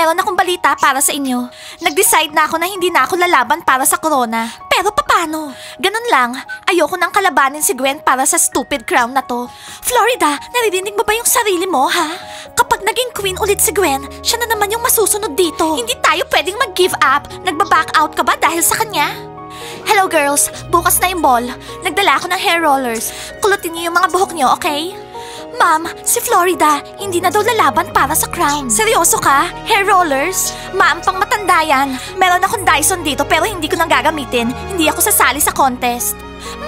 meron akong balita para sa inyo. Nag-decide na ako na hindi na ako lalaban para sa corona. Pero paano? Ganun lang, ayoko nang kalabanin si Gwen para sa stupid crown na to. Florida, naririnig mo ba yung sarili mo, ha? Kapag naging queen ulit si Gwen, siya na naman yung masusunod dito. Hindi tayo pwedeng mag-give up. Nagba-back out ka ba dahil sa kanya? Hello girls, bukas na yung ball. Nagdala ako ng hair rollers. Kulutin niyo yung mga buhok niyo, okay? Ma'am, si Florida, hindi na daw lalaban para sa crown. Seryoso ka? Hair rollers? Ma'am, pang matanda yan. Meron akong Dyson dito pero hindi ko nang gagamitin. Hindi ako sasali sa contest.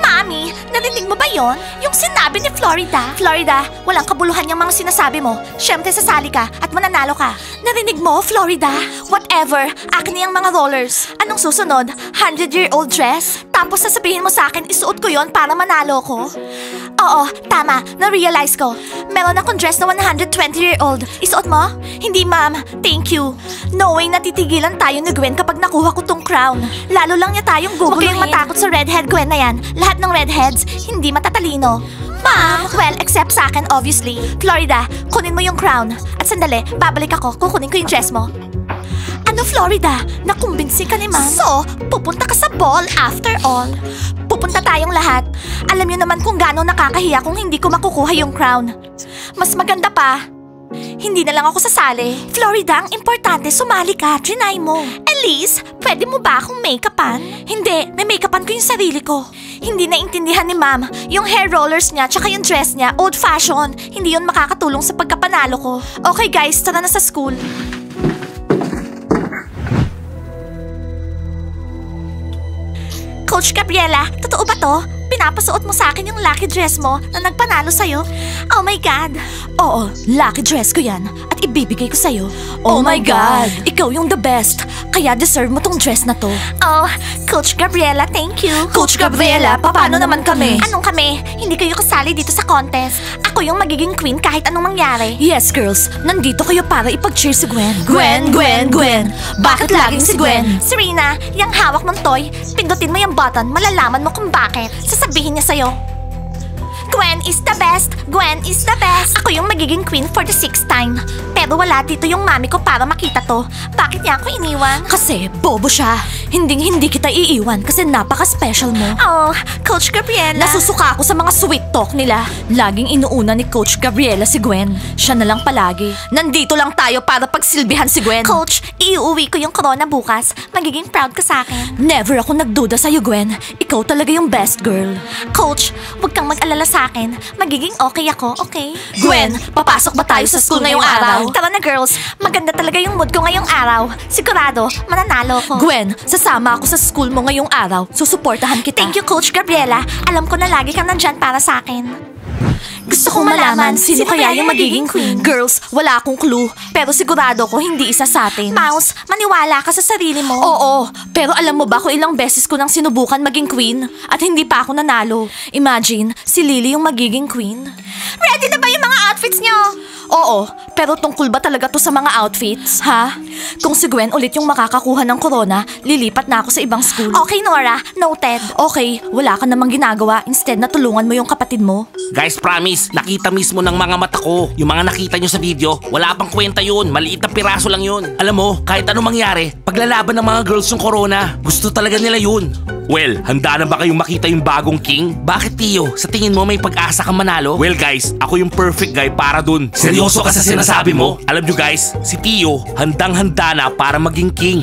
Mami, narinig mo ba yon? Yung sinabi ni Florida? Florida, walang kabuluhan yung mga sinasabi mo. Siyempre sasali ka at mananalo ka. Narinig mo, Florida? Whatever, akin na yung mga rollers. Anong susunod? 100-year-old dress? Tapos sasabihin mo sa akin, isuot ko yon para manalo ko? Oo, tama. Na-realize ko. Meron akong dress na 120-year-old. Isuot mo? Hindi, ma'am. Thank you. Knowing natitigilan tayo ni Gwen kapag nakuha ko tong crown. Lalo lang niya tayong guguluhin. Huwag kayong matakot sa redhead Gwen na yan. Lahat ng redheads, hindi matatalino. Ma'am! Well, except sa akin, obviously. Florida, kunin mo yung crown. At sandali, babalik ako. Kukunin ko yung dress mo. Ano, Florida? Nakumbinsi ka ni ma'am? So, pupunta ka sa ball after all. Pupunta tayong lahat. Alam niyo naman kung gaano nakakahiya kung hindi ko makukuha yung crown. Mas maganda pa, hindi na lang ako sasali. Florida, ang importante, sumali ka. Trinay mo. Elise, pwede mo ba akong make-upan? Hindi, na-make-upan ko yung sarili ko. Hindi naintindihan ni ma'am. Yung hair rollers niya tsaka yung dress niya, old-fashioned. Hindi yun makakatulong sa pagkapanalo ko. Okay guys, tara na sa school. Coach Gabriela, totoo ba to? Pinapasuot mo sa akin yung lucky dress mo na nagpanalo sa'yo? Oh my God! Oo, lucky dress ko yan at ibibigay ko sa'yo. Oh my God! Ikaw yung the best, kaya deserve mo tong dress na to. Oh, Coach Gabriela, thank you. Coach Gabriela, paano naman kami? Anong kami? Hindi kayo kasali dito sa contest. Ako yung magiging queen kahit anong mangyari. Yes, girls. Nandito kayo para ipag-cheer si Gwen. Gwen! Bakit laging si Gwen? Serena, yung hawak mong toy, pindutin mo yung button, malalaman mo kung bakit. Sasabihin niya sa'yo. Gwen is the best! Gwen is the best! Ako yung magiging queen for the 6th time. Pero wala dito yung mami ko para makita to. Bakit niya ako iniwan? Kasi bobo siya. Hindi kita iiwan kasi napaka-special mo. Oh, Coach Gabriela. Nasusuka ako sa mga sweet talk nila. Laging inuuna ni Coach Gabriela si Gwen. Siya na lang palagi. Nandito lang tayo para pagsilbihan si Gwen. Coach, iuwi ko yung corona bukas. Magiging proud ka sa akin. Never ako nagduda sa'yo, Gwen. Ikaw talaga yung best girl. Coach, huwag kang mag-alala sa akin. Magiging okay ako, okay? Gwen, papasok ba tayo sa school ngayong araw? Tara na girls, maganda talaga yung mood ko ngayong araw. Sigurado, mananalo ko. Gwen, sasama ako sa school mo ngayong araw. Susuportahan kita. Thank you, Coach Gabriela. Alam ko na lagi kang nandyan para sa akin. Gusto kong malaman sino kaya yung magiging queen. Girls, wala akong clue. Pero sigurado ko hindi isa sa atin. Mouse, maniwala ka sa sarili mo. Oo, pero alam mo ba kung ilang beses ko nang sinubukan maging queen? At hindi pa ako nanalo. Imagine, si Lily yung magiging queen. Ready na ba yung mga outfits nyo? Oo, pero tungkol ba talaga to sa mga outfits? Ha? Kung si Gwen ulit yung makakakuha ng corona, lilipat na ako sa ibang school. Okay, Nora. Noted. Okay, wala ka namang ginagawa. Instead, natulungan mo yung kapatid mo. Guys, promise, nakita mismo ng mga mata ko. Yung mga nakita nyo sa video, wala pang kwenta yun. Maliit na piraso lang yun. Alam mo, kahit anong mangyari, paglalaban ng mga girls yung corona, gusto talaga nila yun. Well, handa na ba kayong makita yung bagong king? Bakit, Tio? Sa tingin mo may pag-asa kang manalo? Well guys, ako yung perfect guy para dun. Seryoso ka sa sinasabi mo? Alam nyo guys, si Tio handang-handa na para maging king.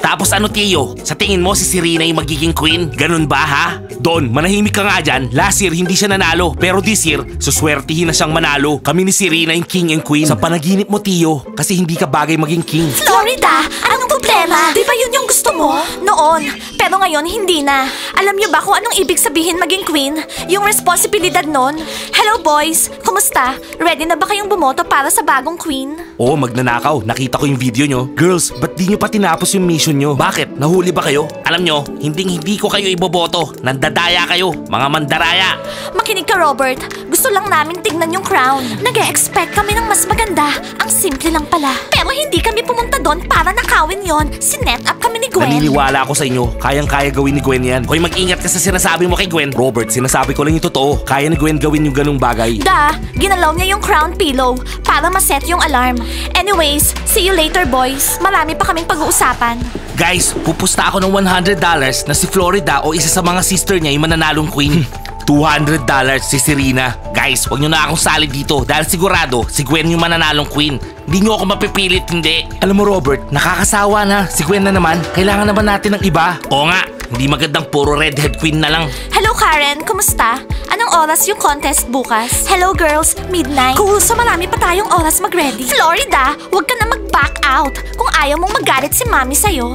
Tapos ano, Tio? Sa tingin mo si Serena yung magiging queen? Ganun ba ha? Don, manahimik ka nga dyan. Last year hindi siya nanalo, pero this year suswertihin na siyang manalo. Kami ni Serena yung king and queen. Sa panaginip mo, Tio, kasi hindi ka bagay maging king. Florida, anong problema? Di ba yun yung gusto mo? Noon, pero ngayon hindi na. Alam niyo ba kung anong ibig sabihin maging queen? Yung responsibilidad nun? Hello boys, kumusta? Ready na ba kayong bumoto para sa bagong queen? Oo, magnanakaw. Nakita ko yung video nyo. Girls, ba't di nyo pa tinapos yung mission nyo? Bakit? Nahuli ba kayo? Alam nyo, hindi ko kayo iboboto. Nandadaya kayo, mga mandaraya. Makinig ka, Robert. Gusto lang namin tignan yung crown. Nag-e-expect kami ng mas maganda. Ang simple lang pala. Pero hindi kami pumunta doon para nakawin yon. Sinet up kami ni Gwen. Naniniwala ako sa inyo. Kayang-kaya gawin ni Gwen yan. Hoy, mag-ingat ka sa sinasabi mo kay Gwen. Robert, sinasabi ko lang yung totoo. Kaya ni Gwen gawin yung ganung bagay. Ginalaw niya yung crown pillow para maset yung alarm. Anyways, see you later boys. Marami pa kaming pag-uusapan. Guys, pupusta ako ng $100 na si Florida o isa sa mga sister niya yung mananalong queen. $200 si Serena. Guys, wag nyo na akong sali dito dahil sigurado si Gwen yung mananalong queen. Hindi nyo ako mapipilit, hindi. Alam mo Robert, nakakasawa na. Si Gwen na naman. Kailangan naman natin ng iba. Oo nga, hindi magandang puro redhead queen na lang. Hello Karen, kumusta? Anong oras yung contest bukas? Hello girls, midnight. Cool, so marami pa tayong oras mag-ready. Florida, wag ka na mag-back out kung ayaw mong magalit si mami sa'yo.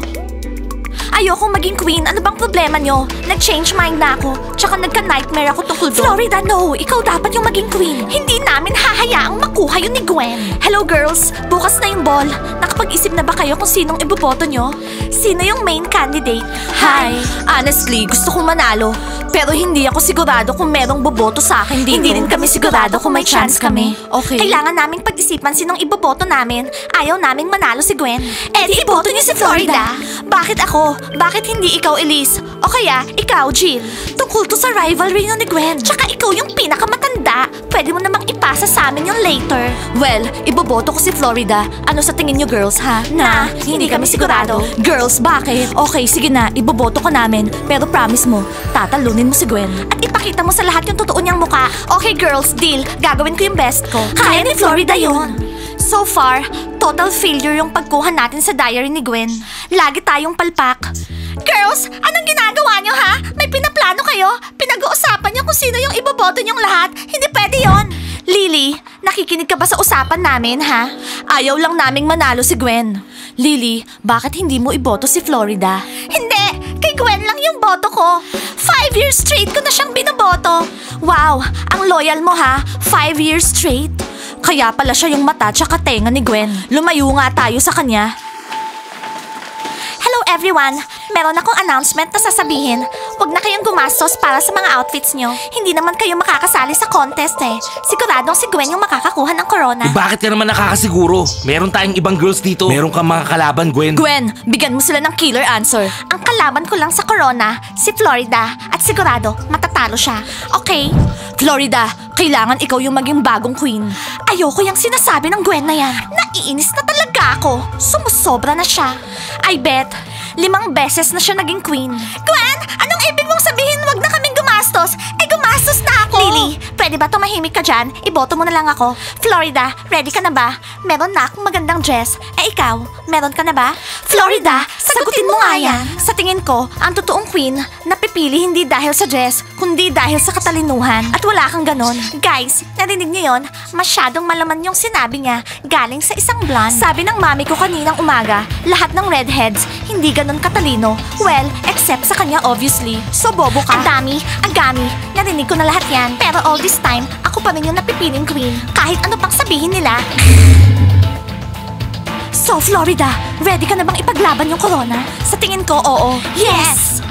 Ayokong maging queen. Ano bang problema nyo? Nag-change mind na ako. Tsaka nagka-nightmare ako tungkol doon. Florida, no! Ikaw dapat yung maging queen. Hindi namin hahayaang makuha yun ni Gwen. Hello, girls! Bukas na yung ball. Nakapag-isip na ba kayo kung sinong iboboto nyo? Sino yung main candidate? Hi! Honestly, gusto kong manalo. Pero hindi ako sigurado kung merong boboto sa akin dito. Hindi rin kami sigurado kung may chance kami. Okay. Kailangan naming pag-isipan sinong iboboto namin. Ayaw naming manalo si Gwen. Eh, di iboto niyo si Florida. Bakit ako? Bakit hindi ikaw, Elise? O kaya, ikaw, Jill? Tungkol to sa rivalry nyo ni Gwen. Tsaka ikaw yung pinakamatanda. Pwede mo namang ipasa sa amin yung later. Well, iboboto ko si Florida. Ano sa tingin nyo, girls, ha? Na, hindi kami sigurado. Girls, bakit? Okay, sige na, iboboto ko namin. Pero promise mo, tatalunin mo si Gwen. At ipakita mo sa lahat yung totoo niyang muka. Okay, girls, deal. Gagawin ko yung best ko. Kaya ni Florida yun. So far, total failure yung pagkuha natin sa diary ni Gwen. Lagi tayong palpak. Girls, anong ginagawa nyo ha? May pinaplano kayo? Pinag-uusapan nyo kung sino yung iboboto nyong lahat? Hindi pwede yon. Lily, nakikinig ka ba sa usapan namin ha? Ayaw lang naming manalo si Gwen. Lily, bakit hindi mo iboto si Florida? Hindi! Kay Gwen lang yung boto ko. 5 years straight ko na siyang binoboto. Wow, ang loyal mo ha. 5 years straight. Kaya pala siya yung mata tsaka tenga ni Gwen. Lumayo nga tayo sa kanya. Hello everyone! Meron akong announcement na sasabihin. Huwag na kayong gumastos para sa mga outfits nyo. Hindi naman kayo makakasali sa contest eh. Siguradong si Gwen yung makakakuha ng corona. Bakit ka naman nakakasiguro? Meron tayong ibang girls dito. Meron kang mga kalaban, Gwen. Gwen, bigyan mo sila ng killer answer. Ang kalaban ko lang sa corona, si Florida. At sigurado, matatalo siya. Okay? Florida, kailangan ikaw yung maging bagong queen. Ayoko yung sinasabi ng Gwen na yan. Naiinis na talaga ako. Sumusobra na siya. I bet, 5 beses na siya naging queen. Gwen, anong ibig mong sabihin wag na kaming gumastos? Eh gumastos na ako. Lily, pwede ba tumahimik ka dyan? Iboto mo na lang ako. Florida, ready ka na ba? Meron na akong magandang dress. Eh ikaw, meron ka na ba? Florida, sagutin mo nga yan. Sa tingin ko, ang totoong queen, napipili hindi dahil sa dress, kundi dahil sa katalinuhan. At wala kang ganon. Guys, narinig niyo yon? Masyadong malaman yung sinabi niya galing sa isang blonde. Sabi ng mami ko kaninang umaga, lahat ng redheads, hindi ganon katalino. Well, except sa kanya obviously. So bobo ka. Ang dami, narinig ko na lahat yan. Pero all this time, ako pa rin yung napipiling queen. Kahit ano pang sabihin nila. So, Florida, ready ka na bang ipaglaban yung corona? Sa tingin ko, oo. Yes!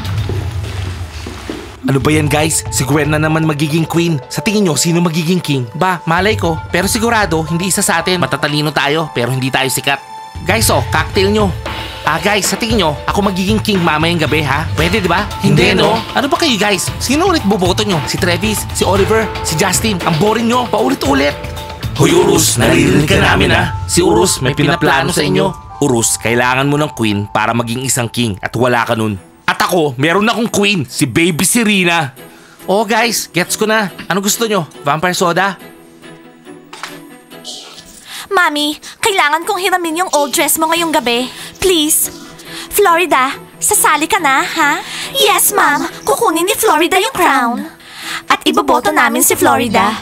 Ano ba yan guys? Si Gwen na naman magiging queen. Sa tingin nyo, sino magiging king? Ba, malay ko. Pero sigurado, hindi isa sa atin. Matatalino tayo, pero hindi tayo sikat. Guys, cocktail nyo. Guys, sa tingin nyo, ako magiging king mamayang gabi ha? Pwede di ba? Hindi no? Ano ba kayo guys? Sino ulit boboto nyo? Si Travis, si Oliver, si Justin. Ang boring nyo, paulit-ulit. Hoy Urus, naririnig ka namin ha? Si Urus, may pinaplano sa inyo. Urus, kailangan mo ng queen para maging isang king at wala ka nun. At ako, meron akong queen, si Baby Serena. Oh guys, gets ko na. Ano gusto nyo? Vampire soda? Mami, kailangan kong hiramin yung old dress mo ngayong gabi. Please. Florida, sasali ka na, ha? Yes, ma'am. Kukunin ni Florida yung crown. At iboboto namin si Florida.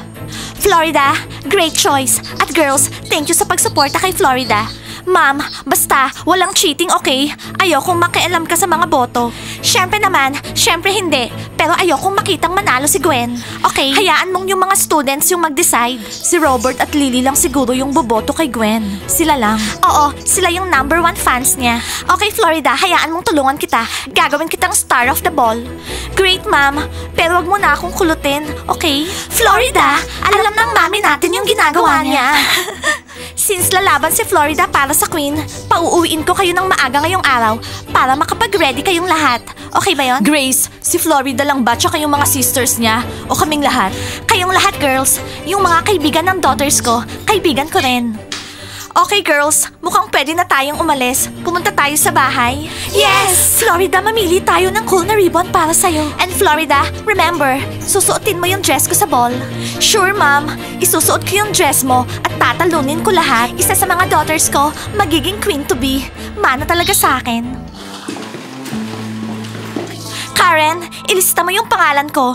Florida, great choice. At girls, thank you sa pagsuporta kay Florida. Ma'am, basta, walang cheating, okay? Ayokong makialam ka sa mga boto. Siyempre naman, siyempre hindi. Pero ayokong makitang manalo si Gwen. Okay? Hayaan mong yung mga students yung mag-decide. Si Robert at Lily lang siguro yung boboto kay Gwen. Sila lang. Oo, sila yung #1 fans niya. Okay, Florida, hayaan mong tulungan kita. Gagawin kitang star of the ball. Great, ma'am. Pero wag mo na akong kulutin, okay? Florida, alam ng mami natin yung ginagawa niya. Since lalaban si Florida para sa Queen, pauuwiin ko kayo ng maaga ngayong araw para makapag-ready kayong lahat. Okay ba yon? Grace, si Florida lang ba tsaka yung mga sisters niya? O kaming lahat? Kayong lahat, girls. Yung mga kaibigan ng daughters ko, kaibigan ko rin. Okay, girls. Mukhang pwede na tayong umalis. Pumunta tayo sa bahay. Yes! Florida, mamili tayo ng cool na ribbon para sa'yo. And Florida, remember, susuotin mo yung dress ko sa ball. Sure, ma'am. Isusuot ko yung dress mo at tatalunin ko lahat. Isa sa mga daughters ko, magiging queen to be. Mana talaga sa akin. Karen, ilista mo yung pangalan ko.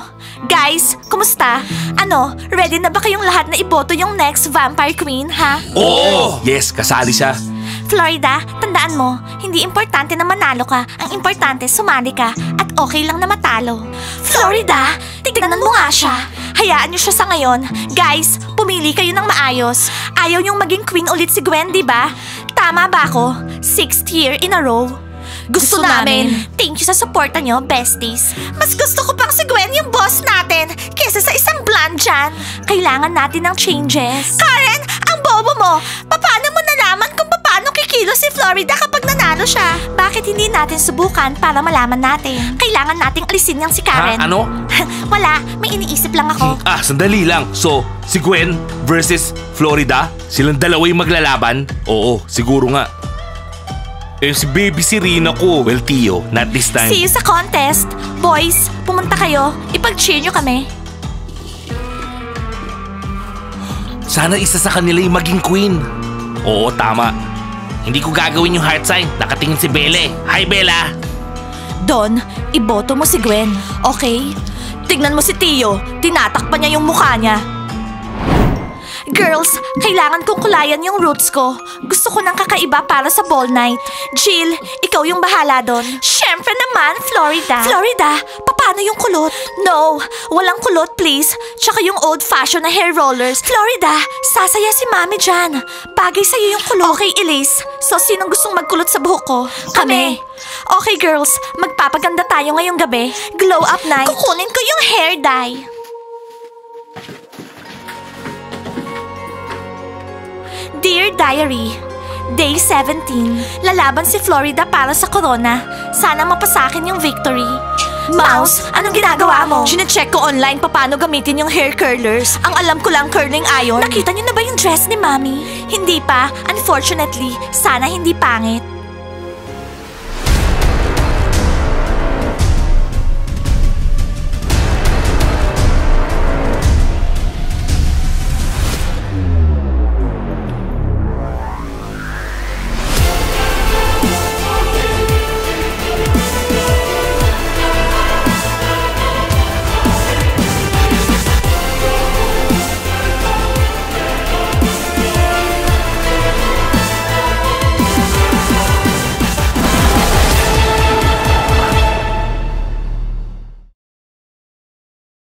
Guys, kumusta? Ano, ready na ba kayong lahat na iboto yung next vampire queen, ha? Oo! Yes, kasali siya. Florida, tandaan mo, hindi importante na manalo ka. Ang importante, sumali ka. At okay lang na matalo. Florida, tignan mo nga siya. Hayaan niyo siya sa ngayon. Guys, pumili kayo ng maayos. Ayaw niyong maging queen ulit si Gwen, di ba? Tama ba ako? 6th year in a row. Gusto namin. Thank you sa suporta nyo, besties. Mas gusto ko pang si Gwen yung boss natin kesa sa isang blonde dyan. Kailangan natin ng changes. Karen, ang bobo mo. Paano mo nalaman kung paano kikilo si Florida kapag nanalo siya? Bakit hindi natin subukan para malaman natin? Kailangan nating alisin niyang si Karen. Ha? Ano? Wala, may iniisip lang ako. Sandali lang. So, si Gwen versus Florida? Silang dalawa yung maglalaban? Oo, siguro nga. Si baby si Rina ko. Well, Tio, not this time. See you sa contest. Boys, pumunta kayo. Ipag-cheer nyo kami. Sana isa sa kanila yung maging queen. Oo, tama. Hindi ko gagawin yung heart sign. Nakatingin si Belle. Hi, Bella! Don, iboto mo si Gwen, okay? Tignan mo si Tio. Tinatakpan niya yung mukha niya. Girls, kailangan kong kulayan yung roots ko. Gusto ko ng kakaiba para sa ball night. Jill, ikaw yung bahala doon. Siyempre naman, Florida. Florida, paano yung kulot? No, walang kulot please. Tsaka yung old-fashioned na hair rollers. Florida, sasaya si Mami dyan. Bagay sa'yo yung kulot. Okay, Elise. So, sinong gustong magkulot sa buhok ko? Kami. Okay, girls. Magpapaganda tayo ngayong gabi. Glow up night. Kukunin ko yung hair dye. Dear Diary, Day 17, lalaban si Florida para sa corona. Sana mapasakin yung victory. Mouse, anong ginagawa mo? Sinecheck ko online paano gamitin yung hair curlers. Ang alam ko lang curling iron. Nakita niyo na ba yung dress ni Mami? Hindi pa. Unfortunately, sana hindi pangit.